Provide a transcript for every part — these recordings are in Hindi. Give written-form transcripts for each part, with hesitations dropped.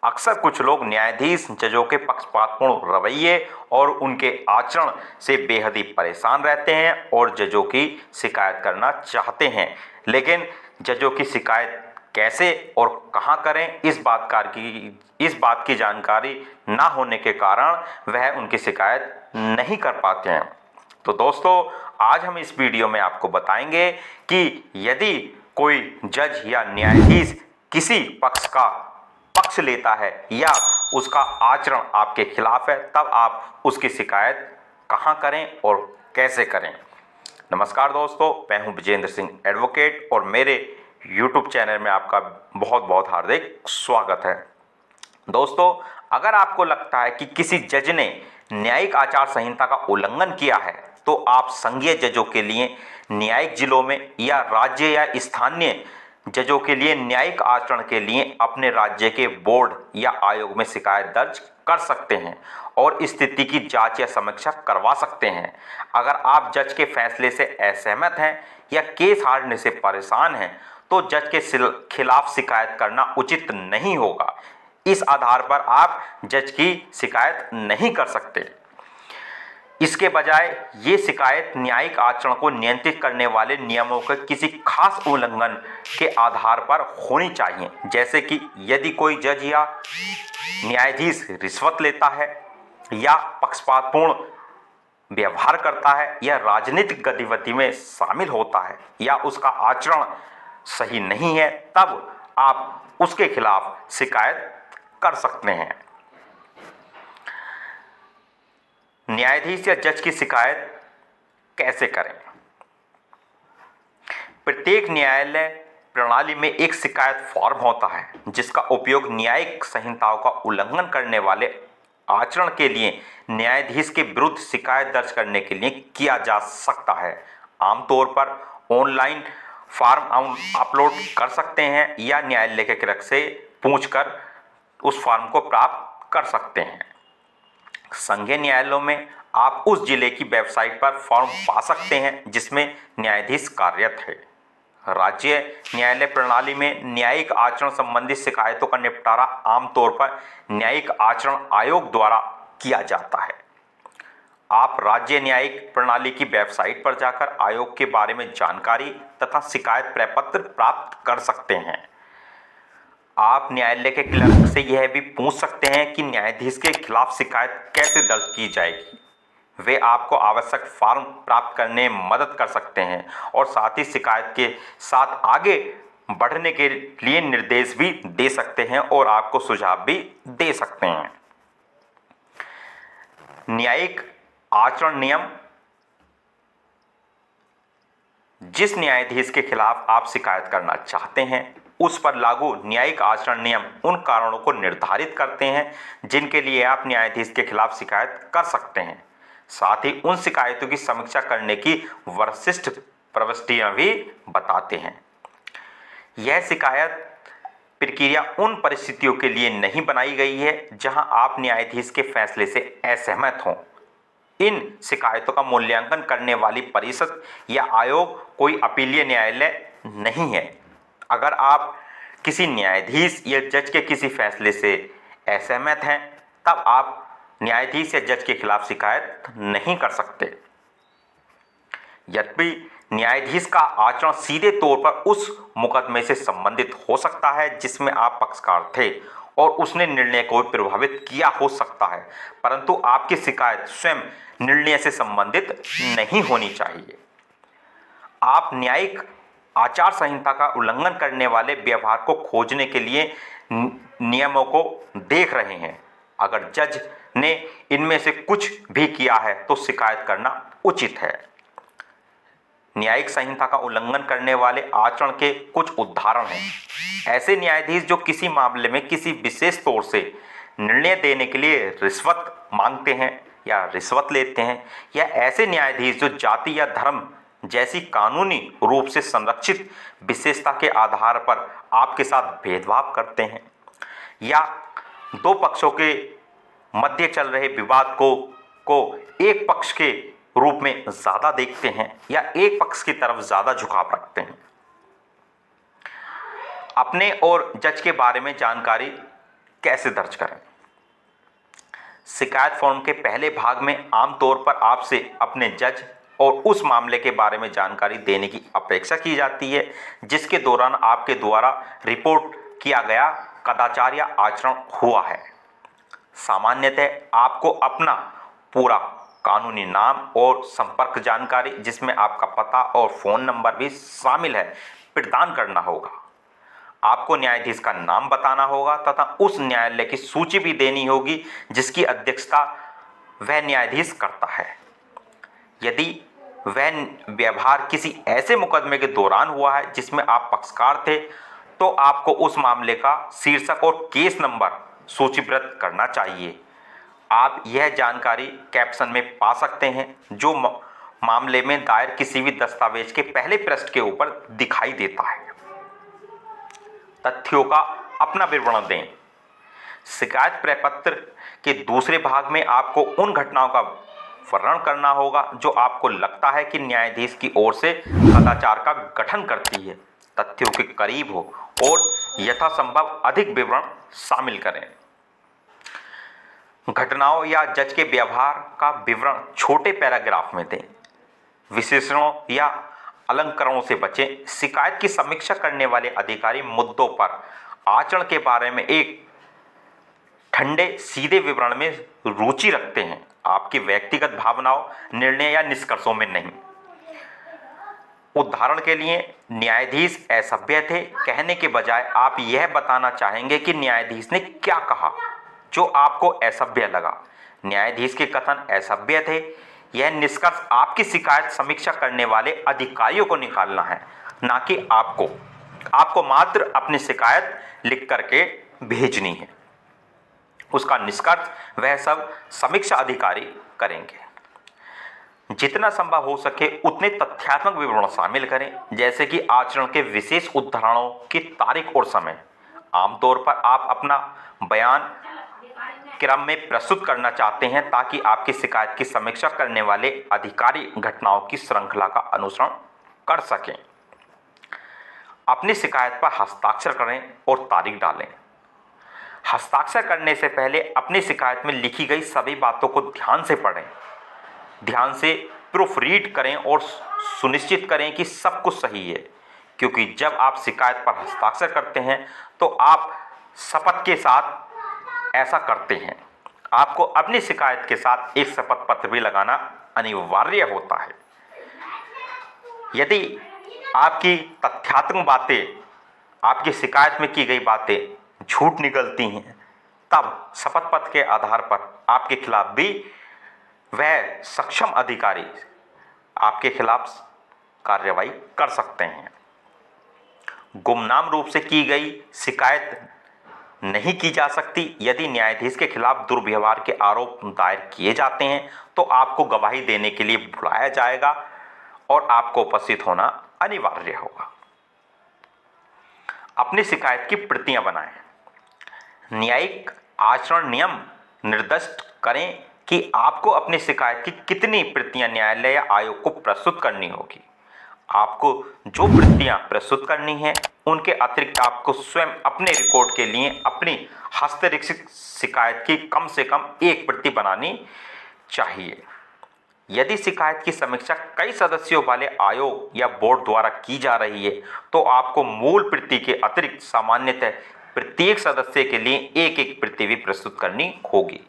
अक्सर कुछ लोग न्यायाधीश जजों के पक्षपातपूर्ण रवैये और उनके आचरण से बेहद ही परेशान रहते हैं और जजों की शिकायत करना चाहते हैं, लेकिन जजों की शिकायत कैसे और कहां करें, इस बात की जानकारी ना होने के कारण वह उनकी शिकायत नहीं कर पाते हैं। तो दोस्तों, आज हम इस वीडियो में आपको बताएंगे कि यदि कोई जज या न्यायाधीश किसी पक्ष लेता है या उसका आचरण आपके खिलाफ है, तब आप उसकी शिकायत कहां करें और कैसे करें। नमस्कार दोस्तों, मैं हूं विजेंद्र सिंह एडवोकेट और मेरे YouTube चैनल में आपका बहुत बहुत हार्दिक स्वागत है। दोस्तों, अगर आपको लगता है कि किसी जज ने न्यायिक आचार संहिता का उल्लंघन किया है, तो आप संघीय जजों के लिए न्यायिक जिलों में या राज्य या स्थानीय जजों के लिए न्यायिक आचरण के लिए अपने राज्य के बोर्ड या आयोग में शिकायत दर्ज कर सकते हैं और स्थिति की जांच या समीक्षा करवा सकते हैं। अगर आप जज के फैसले से असहमत हैं या केस हारने से परेशान हैं, तो जज के खिलाफ शिकायत करना उचित नहीं होगा। इस आधार पर आप जज की शिकायत नहीं कर सकते। इसके बजाय ये शिकायत न्यायिक आचरण को नियंत्रित करने वाले नियमों के किसी खास उल्लंघन के आधार पर होनी चाहिए, जैसे कि यदि कोई जज या न्यायाधीश रिश्वत लेता है या पक्षपातपूर्ण व्यवहार करता है या राजनीतिक गतिविधि में शामिल होता है या उसका आचरण सही नहीं है, तब आप उसके खिलाफ शिकायत कर सकते हैं। न्यायाधीश या जज की शिकायत कैसे करें। प्रत्येक न्यायालय प्रणाली में एक शिकायत फॉर्म होता है जिसका उपयोग न्यायिक संहिताओं का उल्लंघन करने वाले आचरण के लिए न्यायाधीश के विरुद्ध शिकायत दर्ज करने के लिए किया जा सकता है। आमतौर पर ऑनलाइन फॉर्म अपलोड कर सकते हैं या न्यायालय के क्लर्क से पूछकर उस फॉर्म को प्राप्त कर सकते हैं। संघीय न्यायालयों में आप उस जिले की वेबसाइट पर फॉर्म पा सकते हैं जिसमें न्यायाधीश कार्यरत है। राज्य न्यायालय प्रणाली में न्यायिक आचरण संबंधी शिकायतों का निपटारा आमतौर पर न्यायिक आचरण आयोग द्वारा किया जाता है। आप राज्य न्यायिक प्रणाली की वेबसाइट पर जाकर आयोग के बारे में जानकारी तथा शिकायत प्रपत्र प्राप्त कर सकते हैं। आप न्यायालय के क्लर्क से यह भी पूछ सकते हैं कि न्यायाधीश के खिलाफ शिकायत कैसे दर्ज की जाएगी। वे आपको आवश्यक फॉर्म प्राप्त करने में मदद कर सकते हैं और साथ ही शिकायत के साथ आगे बढ़ने के लिए निर्देश भी दे सकते हैं और आपको सुझाव भी दे सकते हैं। न्यायिक आचरण नियम। जिस न्यायाधीश के खिलाफ आप शिकायत करना चाहते हैं, उस पर लागू न्यायिक आचरण नियम उन कारणों को निर्धारित करते हैं जिनके लिए आप न्यायाधीश के खिलाफ शिकायत कर सकते हैं। साथ ही उन शिकायतों की समीक्षा करने की विशिष्ट प्रविष्टियां भी बताते हैं। यह शिकायत प्रक्रिया उन परिस्थितियों के लिए नहीं बनाई गई है जहां आप न्यायाधीश के फैसले से असहमत हों। इन शिकायतों का मूल्यांकन करने वाली परिषद या आयोग कोई अपीलीय न्यायालय नहीं है। अगर आप किसी न्यायाधीश या जज के किसी फैसले से असहमत हैं, तब आप न्यायाधीश या जज के खिलाफ शिकायत नहीं कर सकते। यद्यपि न्यायाधीश का आचरण सीधे तौर पर उस मुकदमे से संबंधित हो सकता है जिसमें आप पक्षकार थे और उसने निर्णय को प्रभावित किया हो सकता है, परंतु आपकी शिकायत स्वयं निर्णय से संबंधित नहीं होनी चाहिए। आप न्यायिक आचार संहिता का उल्लंघन करने वाले व्यवहार को खोजने के लिए नियमों को देख रहे हैं। अगर जज ने इनमें से कुछ भी किया है तो शिकायत करना उचित है। न्यायिक संहिता का उल्लंघन करने वाले आचरण के कुछ उदाहरण हैं। ऐसे न्यायाधीश जो किसी मामले में किसी विशेष तौर से निर्णय देने के लिए रिश्वत मांगते हैं या रिश्वत लेते हैं, या ऐसे न्यायाधीश जो जाति या धर्म जैसी कानूनी रूप से संरक्षित विशेषता के आधार पर आपके साथ भेदभाव करते हैं, या दो पक्षों के मध्य चल रहे विवाद को एक पक्ष के रूप में ज्यादा देखते हैं या एक पक्ष की तरफ ज्यादा झुकाव रखते हैं। अपने और जज के बारे में जानकारी कैसे दर्ज करें। शिकायत फॉर्म के पहले भाग में आमतौर पर आपसे अपने जज और उस मामले के बारे में जानकारी देने की अपेक्षा की जाती है जिसके दौरान आपके द्वारा रिपोर्ट किया गया कदाचार या आचरण हुआ है। सामान्यतः आपको अपना पूरा कानूनी नाम और संपर्क जानकारी, जिसमें आपका पता और फ़ोन नंबर भी शामिल है, प्रदान करना होगा। आपको न्यायाधीश का नाम बताना होगा तथा उस न्यायालय की सूची भी देनी होगी जिसकी अध्यक्षता वह न्यायाधीश करता है। यदि वह व्यवहार किसी ऐसे मुकदमे के दौरान हुआ है जिसमें आप पक्षकार थे, तो आपको उस मामले का शीर्षक और केस नंबर सूचीबद्ध करना चाहिए। आप यह जानकारी कैप्शन में पा सकते हैं जो मामले में दायर किसी भी दस्तावेज के पहले पृष्ठ के ऊपर दिखाई देता है। तथ्यों का अपना विवरण दें। शिकायत प्रपत्र के दूसरे भाग में आपको उन घटनाओं का वर्णन करना होगा जो आपको लगता है कि न्यायाधीश की ओर से कदाचार का गठन करती है, तथ्यों के करीब हो और यथासंभव अधिक विवरण शामिल करें। घटनाओं या जज के व्यवहार का विवरण छोटे पैराग्राफ में दें। विशेषणों या अलंकरणों से बचें। शिकायत की समीक्षा करने वाले अधिकारी मुद्दों पर आचरण के बारे में एक ठंडे सीधे विवरण में रुचि रखते हैं, आपकी व्यक्तिगत भावनाओं, निर्णय या निष्कर्षों में नहीं। उदाहरण के लिए, न्यायाधीश असभ्य थे कहने के बजाय आप यह बताना चाहेंगे कि न्यायाधीश ने क्या कहा जो आपको असभ्य लगा। न्यायाधीश के कथन असभ्य थे, यह निष्कर्ष आपकी शिकायत समीक्षा करने वाले अधिकारियों को निकालना है, ना कि आपको। आपको मात्र अपनी शिकायत लिख करके भेजनी है, उसका निष्कर्ष वह सब समीक्षा अधिकारी करेंगे। जितना संभव हो सके उतने तथ्यात्मक विवरण शामिल करें, जैसे कि आचरण के विशेष उदाहरणों की तारीख और समय। आमतौर पर आप अपना बयान क्रम में प्रस्तुत करना चाहते हैं ताकि आपकी शिकायत की समीक्षा करने वाले अधिकारी घटनाओं की श्रृंखला का अनुसरण कर सकें। अपनी शिकायत पर हस्ताक्षर करें और तारीख डालें। हस्ताक्षर करने से पहले अपनी शिकायत में लिखी गई सभी बातों को ध्यान से पढ़ें, ध्यान से प्रूफ रीड करें और सुनिश्चित करें कि सब कुछ सही है, क्योंकि जब आप शिकायत पर हस्ताक्षर करते हैं तो आप शपथ के साथ ऐसा करते हैं। आपको अपनी शिकायत के साथ एक शपथ पत्र भी लगाना अनिवार्य होता है। यदि आपकी तथ्यात्मक बातें, आपकी शिकायत में की गई बातें झूठ निकलती हैं, तब शपथ पत्र के आधार पर आपके खिलाफ भी वह सक्षम अधिकारी आपके खिलाफ कार्रवाई कर सकते हैं। गुमनाम रूप से की गई शिकायत नहीं की जा सकती। यदि न्यायाधीश के खिलाफ दुर्व्यवहार के आरोप दायर किए जाते हैं तो आपको गवाही देने के लिए बुलाया जाएगा और आपको उपस्थित होना अनिवार्य होगा। अपनी शिकायत की प्रतियां बनाएं। न्यायिक आचरण नियम निर्दिष्ट करें कि आपको अपनी शिकायत की कितनी प्रतियां न्यायालय या आयोग को प्रस्तुत करनी होगी। आपको जो प्रतियां प्रस्तुत करनी हैं उनके अतिरिक्त आपको स्वयं अपने रिकॉर्ड के लिए अपनी हस्तलिखित शिकायत की कम से कम एक प्रति बनानी चाहिए। यदि शिकायत की समीक्षा कई सदस्यों वाले आयोग या बोर्ड द्वारा की जा रही है तो आपको मूल प्रति के अतिरिक्त सामान्यतः प्रत्येक सदस्य के लिए एक एक प्रति भी प्रस्तुत करनी होगी।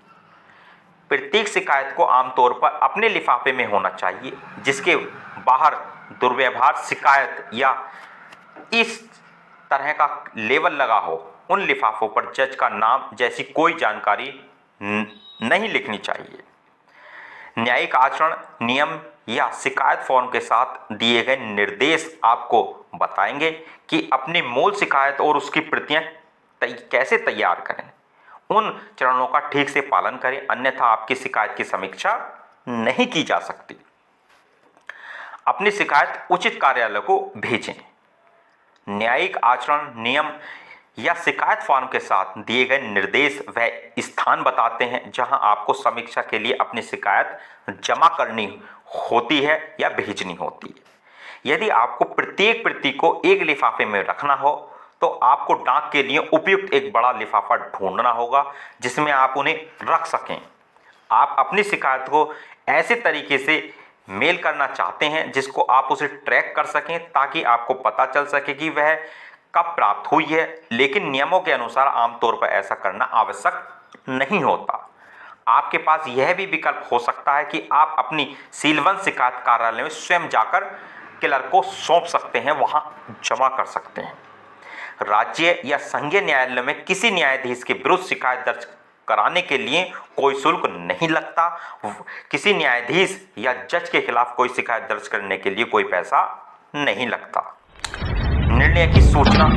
प्रत्येक शिकायत को आमतौर पर अपने लिफाफे में होना चाहिए जिसके बाहर दुर्व्यवहार शिकायत या इस तरह का लेबल लगा हो। उन लिफाफों पर जज का नाम जैसी कोई जानकारी नहीं लिखनी चाहिए। न्यायिक आचरण नियम या शिकायत फॉर्म के साथ दिए गए निर्देश आपको बताएंगे कि अपनी मूल शिकायत और उसकी प्रतियां कैसे तैयार करें। उन चरणों का ठीक से पालन करें, अन्यथा आपकी शिकायत की समीक्षा नहीं की जा सकती। अपनी शिकायत उचित कार्यालय को भेजें। न्यायिक आचरण नियम या शिकायत फॉर्म के साथ दिए गए निर्देश वह स्थान बताते हैं जहां आपको समीक्षा के लिए अपनी शिकायत जमा करनी होती है या भेजनी होती है। यदि आपको प्रत्येक प्रति को एक लिफाफे में रखना हो तो आपको डाक के लिए उपयुक्त एक बड़ा लिफाफा ढूंढना होगा जिसमें आप उन्हें रख सकें। आप अपनी शिकायत को ऐसे तरीके से मेल करना चाहते हैं जिसको आप उसे ट्रैक कर सकें, ताकि आपको पता चल सके कि वह कब प्राप्त हुई है, लेकिन नियमों के अनुसार आमतौर पर ऐसा करना आवश्यक नहीं होता। आपके पास यह भी विकल्प हो सकता है कि आप अपनी सीलबंद शिकायत कार्यालय में स्वयं जाकर क्लर्क को सौंप सकते हैं, वहां जमा कर सकते हैं। राज्य या संघीय न्यायालय में किसी न्यायाधीश के विरुद्ध शिकायत दर्ज कराने के लिए कोई शुल्क नहीं लगता। किसी न्यायाधीश या जज के खिलाफ कोई शिकायत दर्ज करने के लिए कोई पैसा नहीं लगता। निर्णय की सूचना